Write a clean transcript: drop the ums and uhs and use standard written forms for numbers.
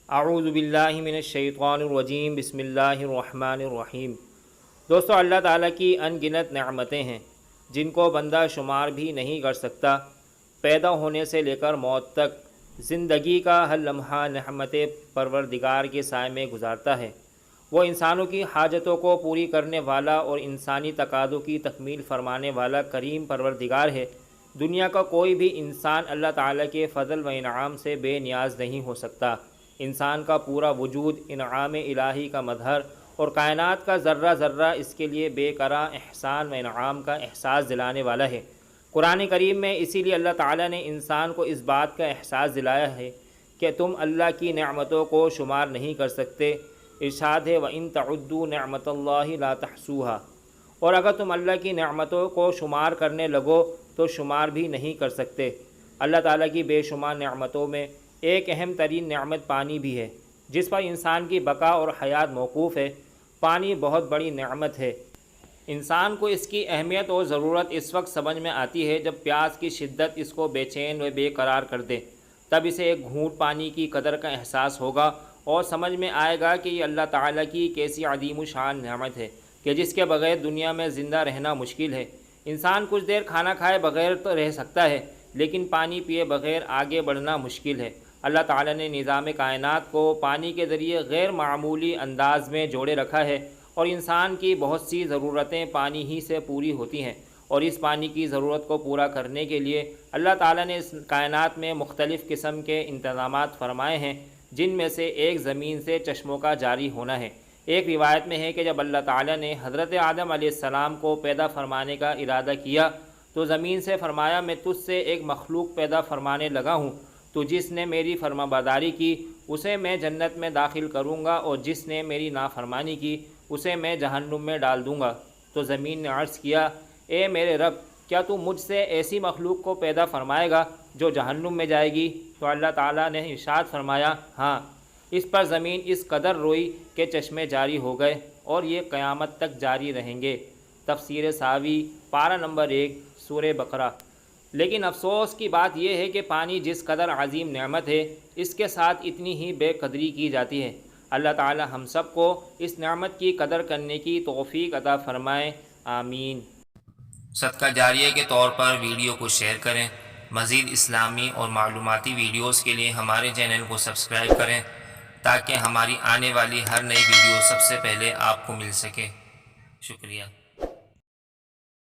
اعوذ باللہ من الشیطان الرجیم بسم اللہ الرحمن الرحیم۔ دوستو، اللہ تعالیٰ کی ان گنت نعمتیں ہیں جن کو بندہ شمار بھی نہیں کر سکتا۔ پیدا ہونے سے لے کر موت تک زندگی کا ہر لمحہ نعمت پروردگار کے سائے میں گزارتا ہے۔ وہ انسانوں کی حاجتوں کو پوری کرنے والا اور انسانی تقاضوں کی تکمیل فرمانے والا کریم پروردگار ہے۔ دنیا کا کوئی بھی انسان اللہ تعالیٰ کے فضل و انعام سے بے نیاز نہیں ہو سکتا۔ انسان کا پورا وجود انعام الہی کا مظہر اور کائنات کا ذرہ ذرہ اس کے لیے بے کرا احسان و انعام کا احساس دلانے والا ہے۔ قرآن کریم میں اسی لیے اللہ تعالیٰ نے انسان کو اس بات کا احساس دلایا ہے کہ تم اللہ کی نعمتوں کو شمار نہیں کر سکتے۔ ارشاد ہے وَإِن تَعُدُّوا نِعْمَتَ اللَّهِ لَا تَحْصُوهَا، اور اگر تم اللہ کی نعمتوں کو شمار کرنے لگو تو شمار بھی نہیں کر سکتے۔ اللہ تعالیٰ کی بے شمار نعمتوں میں ایک اہم ترین نعمت پانی بھی ہے، جس پر انسان کی بقا اور حیات موقوف ہے۔ پانی بہت بڑی نعمت ہے۔ انسان کو اس کی اہمیت اور ضرورت اس وقت سمجھ میں آتی ہے جب پیاس کی شدت اس کو بے چین و بے قرار کر دے، تب اسے ایک گھونٹ پانی کی قدر کا احساس ہوگا اور سمجھ میں آئے گا کہ یہ اللہ تعالیٰ کی کیسی عظیم الشان نعمت ہے کہ جس کے بغیر دنیا میں زندہ رہنا مشکل ہے۔ انسان کچھ دیر کھانا کھائے بغیر تو رہ سکتا ہے، لیکن پانی پیے بغیر آگے بڑھنا مشکل ہے۔ اللہ تعالیٰ نے نظام کائنات کو پانی کے ذریعے غیر معمولی انداز میں جوڑے رکھا ہے، اور انسان کی بہت سی ضرورتیں پانی ہی سے پوری ہوتی ہیں، اور اس پانی کی ضرورت کو پورا کرنے کے لیے اللہ تعالیٰ نے اس کائنات میں مختلف قسم کے انتظامات فرمائے ہیں، جن میں سے ایک زمین سے چشموں کا جاری ہونا ہے۔ ایک روایت میں ہے کہ جب اللہ تعالیٰ نے حضرت آدم علیہ السلام کو پیدا فرمانے کا ارادہ کیا تو زمین سے فرمایا میں تجھ سے ایک مخلوق پیدا فرمانے لگا ہوں، تو جس نے میری فرمانبرداری کی اسے میں جنت میں داخل کروں گا، اور جس نے میری نافرمانی کی اسے میں جہنم میں ڈال دوں گا۔ تو زمین نے عرض کیا اے میرے رب، کیا تو مجھ سے ایسی مخلوق کو پیدا فرمائے گا جو جہنم میں جائے گی؟ تو اللہ تعالیٰ نے ارشاد فرمایا ہاں۔ اس پر زمین اس قدر روئی کہ چشمے جاری ہو گئے، اور یہ قیامت تک جاری رہیں گے۔ تفسیر ساوی پارہ نمبر 1 سورہ بقرہ۔ لیکن افسوس کی بات یہ ہے کہ پانی جس قدر عظیم نعمت ہے، اس کے ساتھ اتنی ہی بے قدری کی جاتی ہے۔ اللہ تعالی ہم سب کو اس نعمت کی قدر کرنے کی توفیق عطا فرمائے، آمین۔ صدقہ جاریہ کے طور پر ویڈیو کو شیئر کریں۔ مزید اسلامی اور معلوماتی ویڈیوز کے لیے ہمارے چینل کو سبسکرائب کریں تاکہ ہماری آنے والی ہر نئی ویڈیو سب سے پہلے آپ کو مل سکے۔ شکریہ۔